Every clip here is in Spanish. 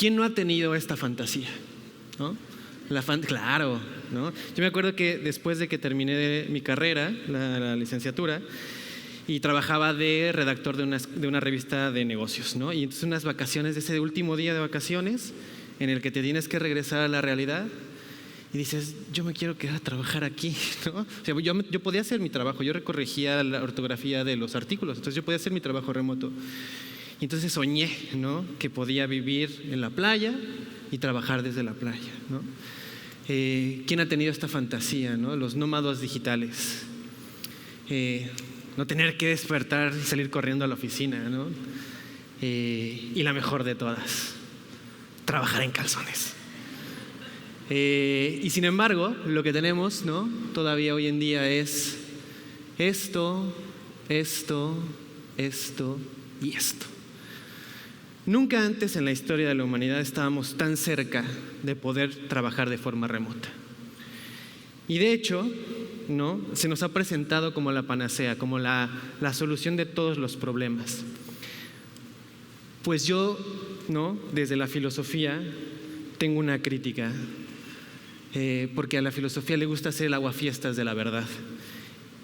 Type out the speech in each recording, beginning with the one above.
¿Quién no ha tenido esta fantasía? ¿No? Claro, ¿no? Yo me acuerdo que después de que terminé mi carrera, la licenciatura, y trabajaba de redactor de una revista de negocios, ¿no? Y entonces unas vacaciones, de ese último día de vacaciones, en el que te tienes que regresar a la realidad, y dices, yo me quiero quedar a trabajar aquí, ¿no? O sea, yo podía hacer mi trabajo, yo corregía la ortografía de los artículos, entonces yo podía hacer mi trabajo remoto. Y entonces soñé, ¿no?, que podía vivir en la playa y trabajar desde la playa, ¿no? ¿Quién ha tenido esta fantasía, ¿no? Los nómadas digitales. No tener que despertar y salir corriendo a la oficina, ¿no? Y la mejor de todas, trabajar en calzones. Y sin embargo, lo que tenemos, ¿no?, todavía hoy en día es esto y esto. Nunca antes en la historia de la humanidad estábamos tan cerca de poder trabajar de forma remota. Y de hecho, ¿no?, se nos ha presentado como la panacea, como la solución de todos los problemas. Pues yo, ¿no?, desde la filosofía tengo una crítica, porque a la filosofía le gusta hacer el aguafiestas de la verdad.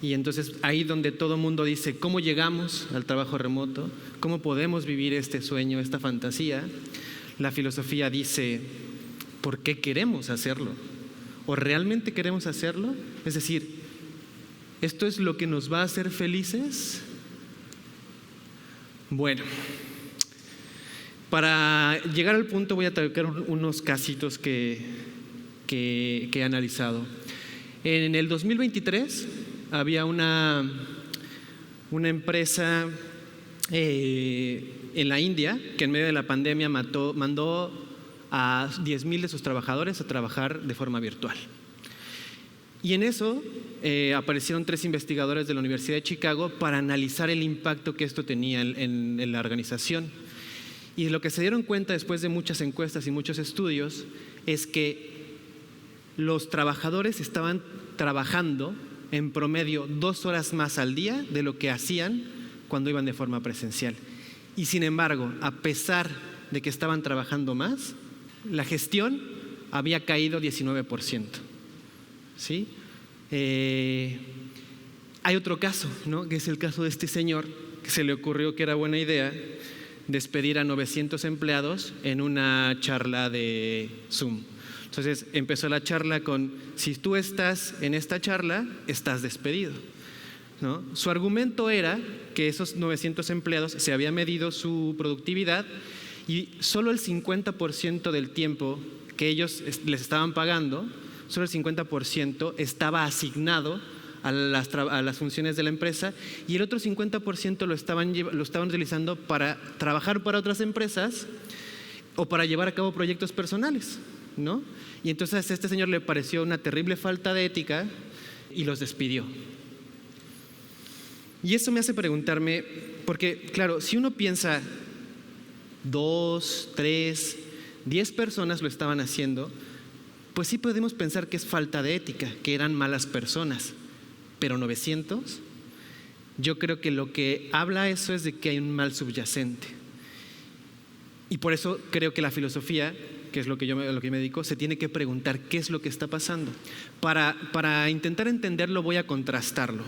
Y entonces ahí donde todo el mundo dice, ¿cómo llegamos al trabajo remoto? ¿Cómo podemos vivir este sueño, esta fantasía? La filosofía dice, ¿por qué queremos hacerlo? ¿O realmente queremos hacerlo? Es decir, ¿esto es lo que nos va a hacer felices? Bueno, para llegar al punto voy a tocar unos casitos que he analizado. En el 2023 había una empresa en la India que en medio de la pandemia mandó a 10,000 de sus trabajadores a trabajar de forma virtual. Y en eso aparecieron 3 investigadores de la Universidad de Chicago para analizar el impacto que esto tenía en la organización. Y lo que se dieron cuenta después de muchas encuestas y muchos estudios es que los trabajadores estaban trabajando en promedio 2 horas más al día de lo que hacían cuando iban de forma presencial. Y sin embargo, a pesar de que estaban trabajando más, la gestión había caído 19%. ¿Sí? Hay otro caso, ¿no?, que es el caso de este señor que se le ocurrió que era buena idea despedir a 900 empleados en una charla de Zoom. Entonces empezó la charla con, si tú estás en esta charla, estás despedido, ¿no? Su argumento era que esos 900 empleados se había medido su productividad y solo el 50% del tiempo que ellos les estaban pagando, solo el 50% estaba asignado a las funciones de la empresa y el otro 50% lo estaban utilizando para trabajar para otras empresas o para llevar a cabo proyectos personales, ¿no? Y entonces a este señor le pareció una terrible falta de ética y los despidió. Y eso me hace preguntarme, porque claro, si uno piensa 2, 3, 10 personas lo estaban haciendo, pues sí podemos pensar que es falta de ética, que eran malas personas, pero 900, yo creo que lo que habla eso es de que hay un mal subyacente. Y por eso creo que la filosofía, que es lo que yo me dedico, se tiene que preguntar qué es lo que está pasando. Para intentar entenderlo voy a contrastarlo.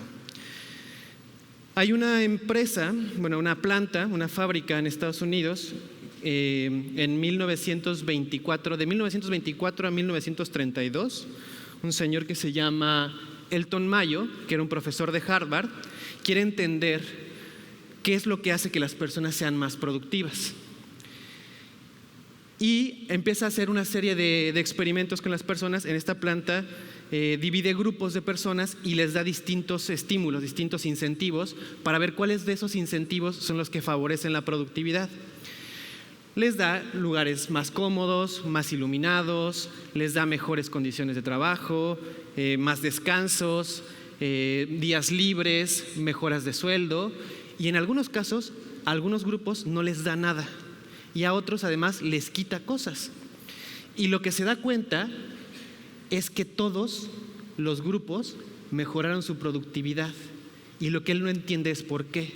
Hay una empresa, una planta, una fábrica en Estados Unidos, en 1924, de 1924 a 1932, un señor que se llama Elton Mayo, que era un profesor de Harvard, quiere entender qué es lo que hace que las personas sean más productivas. Y empieza a hacer una serie de experimentos con las personas. En esta planta divide grupos de personas y les da distintos estímulos, distintos incentivos para ver cuáles de esos incentivos son los que favorecen la productividad. Les da lugares más cómodos, más iluminados, les da mejores condiciones de trabajo, más descansos, días libres, mejoras de sueldo, y en algunos casos, a algunos grupos no les da nada y a otros además les quita cosas. Y lo que se da cuenta es que todos los grupos mejoraron su productividad y lo que él no entiende es por qué.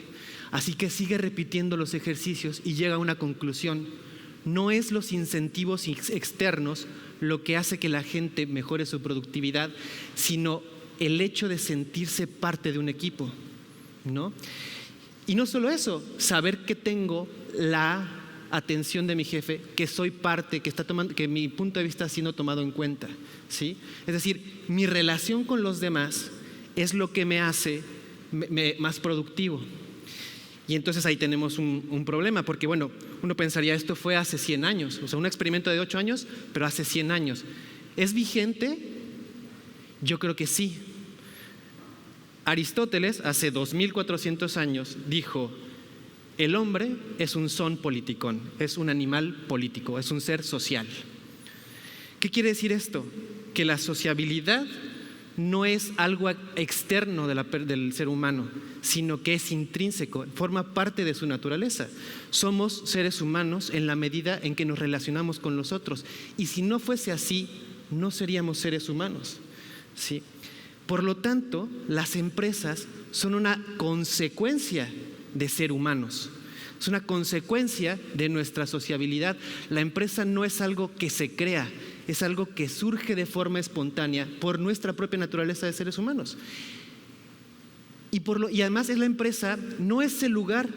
Así que sigue repitiendo los ejercicios y llega a una conclusión: no es los incentivos externos lo que hace que la gente mejore su productividad, sino el hecho de sentirse parte de un equipo, ¿no? Y no solo eso, saber que tengo la atención de mi jefe, que soy parte, que mi punto de vista está siendo tomado en cuenta, ¿sí? Es decir, mi relación con los demás es lo que me hace más productivo. Y entonces ahí tenemos un problema, porque bueno, uno pensaría esto fue hace 100 años, o sea, un experimento de 8 años, pero hace 100 años. ¿Es vigente? Yo creo que sí. Aristóteles, hace 2400 años, dijo: el hombre es un son politikon, es un animal político, es un ser social. ¿Qué quiere decir esto? Que la sociabilidad no es algo externo del ser humano, sino que es intrínseco, forma parte de su naturaleza. Somos seres humanos en la medida en que nos relacionamos con los otros, y si no fuese así, no seríamos seres humanos, ¿sí? Por lo tanto, las empresas son una consecuencia de ser humanos, es una consecuencia de nuestra sociabilidad. La empresa no es algo que se crea, es algo que surge de forma espontánea por nuestra propia naturaleza de seres humanos. Y además la empresa no es el lugar,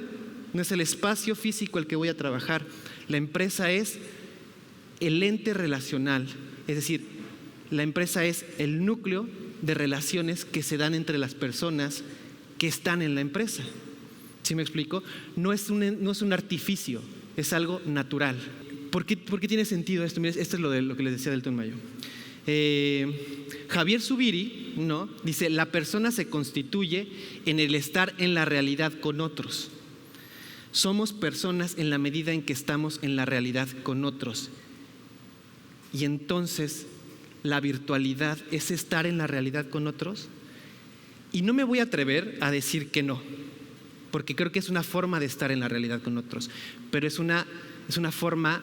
no es el espacio físico al que voy a trabajar. La empresa es el ente relacional, es decir, la empresa es el núcleo de relaciones que se dan entre las personas que están en la empresa. ¿Sí me explico? No es un artificio, es algo natural. ¿Por qué tiene sentido esto? Mira, esto es lo que les decía del Mayo. Javier Zubiri, ¿no?, dice: la persona se constituye en el estar en la realidad con otros. Somos personas en la medida en que estamos en la realidad con otros. Y entonces, ¿la virtualidad es estar en la realidad con otros? Y no me voy a atrever a decir que no, porque creo que es una forma de estar en la realidad con otros, pero es una forma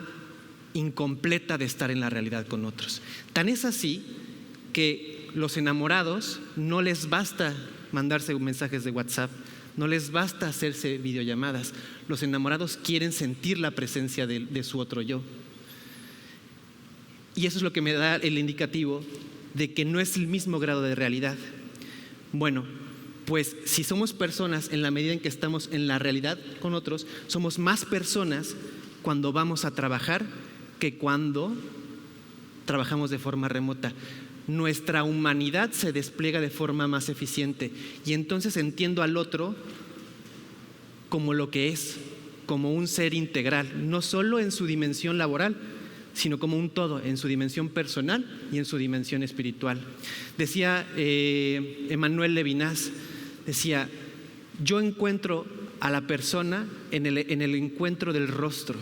incompleta de estar en la realidad con otros. Tan es así que los enamorados no les basta mandarse mensajes de WhatsApp, no les basta hacerse videollamadas. Los enamorados quieren sentir la presencia de su otro yo. Y eso es lo que me da el indicativo de que no es el mismo grado de realidad. Bueno, pues si somos personas en la medida en que estamos en la realidad con otros, somos más personas cuando vamos a trabajar que cuando trabajamos de forma remota. Nuestra humanidad se despliega de forma más eficiente, y entonces entiendo al otro como lo que es, como un ser integral, no solo en su dimensión laboral, sino como un todo, en su dimensión personal y en su dimensión espiritual. Decía Emmanuel Levinas, decía: yo encuentro a la persona en el encuentro del rostro,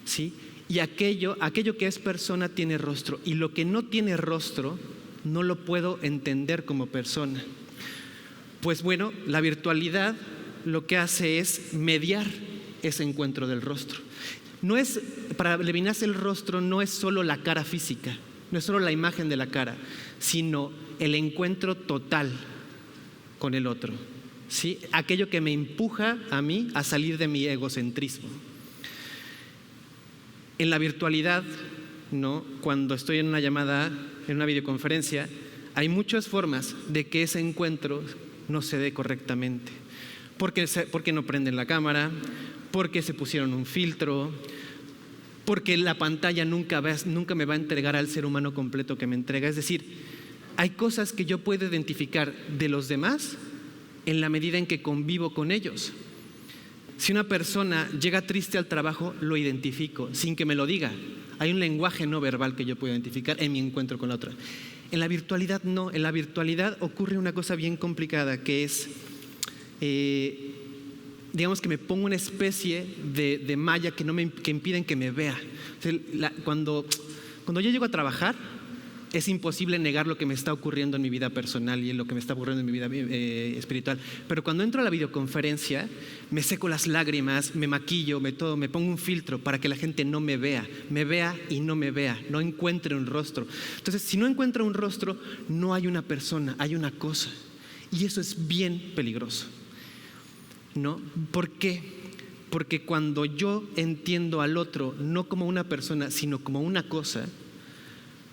¿sí? Y aquello que es persona tiene rostro, y lo que no tiene rostro no lo puedo entender como persona. Pues bueno, la virtualidad lo que hace es mediar ese encuentro del rostro. Para Levinas el rostro no es solo la cara física, no es solo la imagen de la cara, sino el encuentro total con el otro, ¿sí? Aquello que me empuja a mí a salir de mi egocentrismo. En la virtualidad, ¿no?, cuando estoy en una llamada, en una videoconferencia, hay muchas formas de que ese encuentro no se dé correctamente. Porque no prenden la cámara, porque se pusieron un filtro, porque la pantalla nunca me va a entregar al ser humano completo que me entrega. Es decir, hay cosas que yo puedo identificar de los demás en la medida en que convivo con ellos. Si una persona llega triste al trabajo, lo identifico sin que me lo diga. Hay un lenguaje no verbal que yo puedo identificar en mi encuentro con la otra. En la virtualidad no. En la virtualidad ocurre una cosa bien complicada, que es, digamos que me pongo una especie de malla que impiden que me vea. O sea, cuando yo llego a trabajar, es imposible negar lo que me está ocurriendo en mi vida personal y en lo que me está ocurriendo en mi vida espiritual. Pero cuando entro a la videoconferencia, me seco las lágrimas, me maquillo, me pongo un filtro para que la gente no me vea y no me vea, no encuentre un rostro. Entonces, si no encuentro un rostro, no hay una persona, hay una cosa. Y eso es bien peligroso, ¿no? ¿Por qué? Porque cuando yo entiendo al otro no como una persona, sino como una cosa,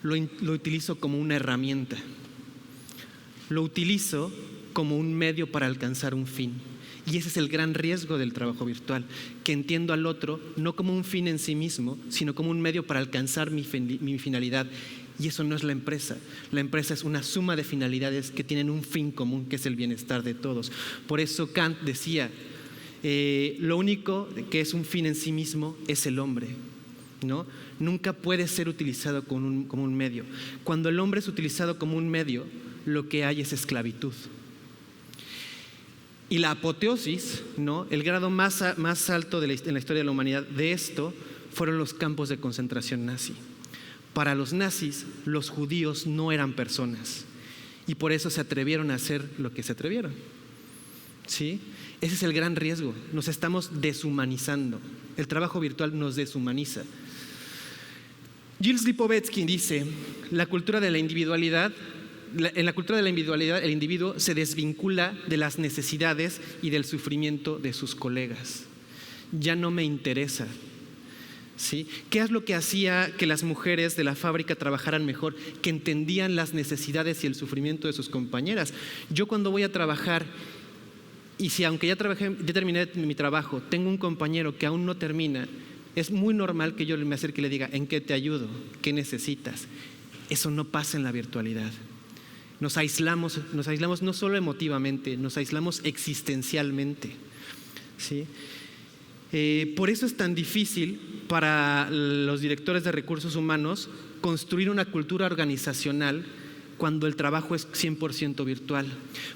lo utilizo como una herramienta. Lo utilizo como un medio para alcanzar un fin. Y ese es el gran riesgo del trabajo virtual, que entiendo al otro no como un fin en sí mismo, sino como un medio para alcanzar mi finalidad. Y eso no es la empresa. La empresa es una suma de finalidades que tienen un fin común, que es el bienestar de todos. Por eso Kant decía, lo único que es un fin en sí mismo es el hombre, ¿no? Nunca puede ser utilizado como un medio. Cuando el hombre es utilizado como un medio, lo que hay es esclavitud. Y la apoteosis, ¿no? El grado más alto en la historia de la humanidad de esto fueron los campos de concentración nazi. Para los nazis, los judíos no eran personas y por eso se atrevieron a hacer lo que se atrevieron, ¿sí? Ese es el gran riesgo. Nos estamos deshumanizando. El trabajo virtual nos deshumaniza. Gilles Lipovetsky dice, en la cultura de la individualidad, el individuo se desvincula de las necesidades y del sufrimiento de sus colegas. Ya no me interesa, ¿sí? ¿Qué es lo que hacía que las mujeres de la fábrica trabajaran mejor? Que entendían las necesidades y el sufrimiento de sus compañeras. Yo cuando voy a trabajar, y si aunque ya terminé mi trabajo, tengo un compañero que aún no termina, es muy normal que yo me acerque y le diga, ¿en qué te ayudo? ¿Qué necesitas? Eso no pasa en la virtualidad. Nos aislamos no solo emotivamente, nos aislamos existencialmente, ¿sí? Por eso es tan difícil para los directores de recursos humanos construir una cultura organizacional cuando el trabajo es 100% virtual.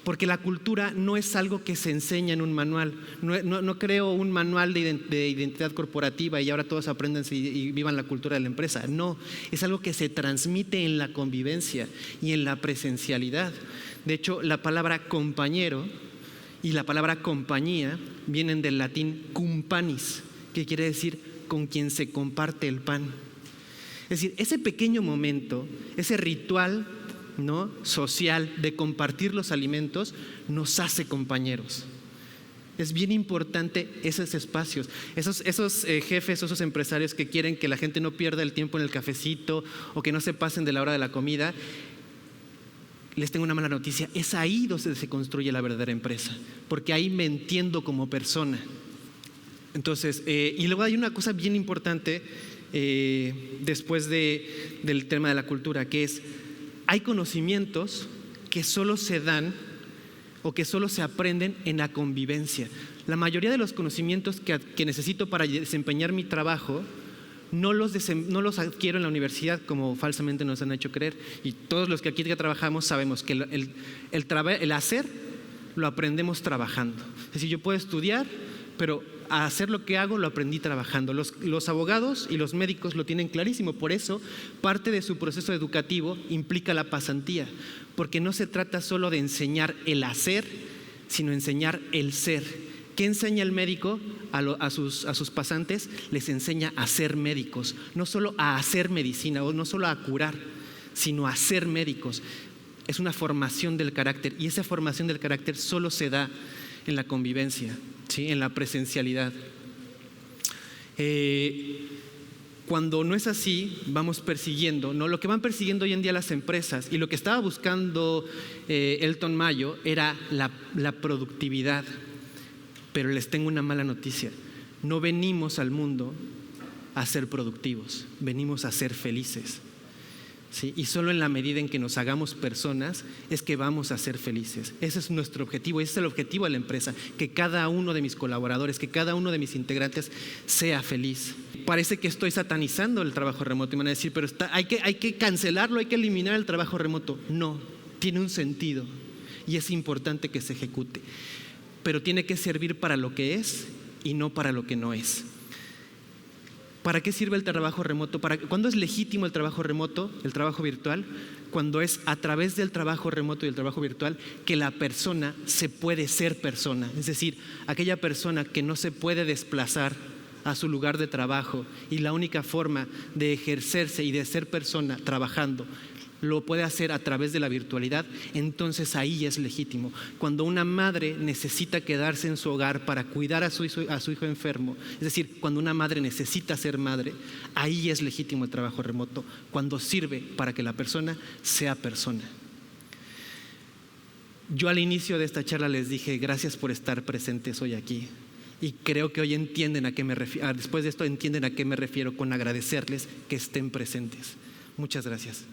Porque la cultura no es algo que se enseña en un manual. No creo un manual de identidad corporativa y ahora todos aprendan y vivan la cultura de la empresa. No, es algo que se transmite en la convivencia y en la presencialidad. De hecho, la palabra compañero y la palabra compañía vienen del latín cum panis, que quiere decir con quien se comparte el pan. Es decir, ese pequeño momento, ese ritual, ¿no?, social de compartir los alimentos nos hace compañeros. Es bien importante esos espacios, esos jefes, esos empresarios que quieren que la gente no pierda el tiempo en el cafecito o que no se pasen de la hora de la comida. Les tengo una mala noticia, es ahí donde se construye la verdadera empresa, porque ahí me entiendo como persona. Entonces, y luego hay una cosa bien importante después del tema de la cultura, que es, hay conocimientos que solo se dan o que solo se aprenden en la convivencia. La mayoría de los conocimientos que necesito para desempeñar mi trabajo no los adquiero en la universidad, como falsamente nos han hecho creer. Y todos los que aquí ya trabajamos sabemos que el hacer lo aprendemos trabajando. Es decir, yo puedo estudiar, pero a hacer lo que hago lo aprendí trabajando. Los abogados y los médicos lo tienen clarísimo. Por eso parte de su proceso educativo implica la pasantía, porque no se trata solo de enseñar el hacer, sino enseñar el ser. ¿Qué enseña el médico a sus pasantes? Les enseña a ser médicos, no solo a hacer medicina o no solo a curar, sino a ser médicos. Es una formación del carácter, y esa formación del carácter solo se da en la convivencia, ¿sí?, en la presencialidad. Cuando no es así, vamos persiguiendo, ¿no? Lo que van persiguiendo hoy en día las empresas, y lo que estaba buscando Elton Mayo era la productividad. Pero les tengo una mala noticia: no venimos al mundo a ser productivos, venimos a ser felices, ¿sí? Y solo en la medida en que nos hagamos personas es que vamos a ser felices. Ese es nuestro objetivo, ese es el objetivo de la empresa, que cada uno de mis colaboradores, que cada uno de mis integrantes sea feliz. Parece que estoy satanizando el trabajo remoto y me van a decir, pero hay que cancelarlo, hay que eliminar el trabajo remoto. No, tiene un sentido y es importante que se ejecute, pero tiene que servir para lo que es y no para lo que no es. ¿Para qué sirve el trabajo remoto? ¿Cuándo es legítimo el trabajo remoto, el trabajo virtual? Cuando es a través del trabajo remoto y el trabajo virtual que la persona se puede ser persona. Es decir, aquella persona que no se puede desplazar a su lugar de trabajo y la única forma de ejercerse y de ser persona trabajando lo puede hacer a través de la virtualidad, entonces ahí es legítimo. Cuando una madre necesita quedarse en su hogar para cuidar a su hijo enfermo, es decir, cuando una madre necesita ser madre, ahí es legítimo el trabajo remoto, cuando sirve para que la persona sea persona. Yo al inicio de esta charla les dije, gracias por estar presentes hoy aquí. Y creo que hoy entienden a qué me refiero, después de esto entienden a qué me refiero con agradecerles que estén presentes. Muchas gracias.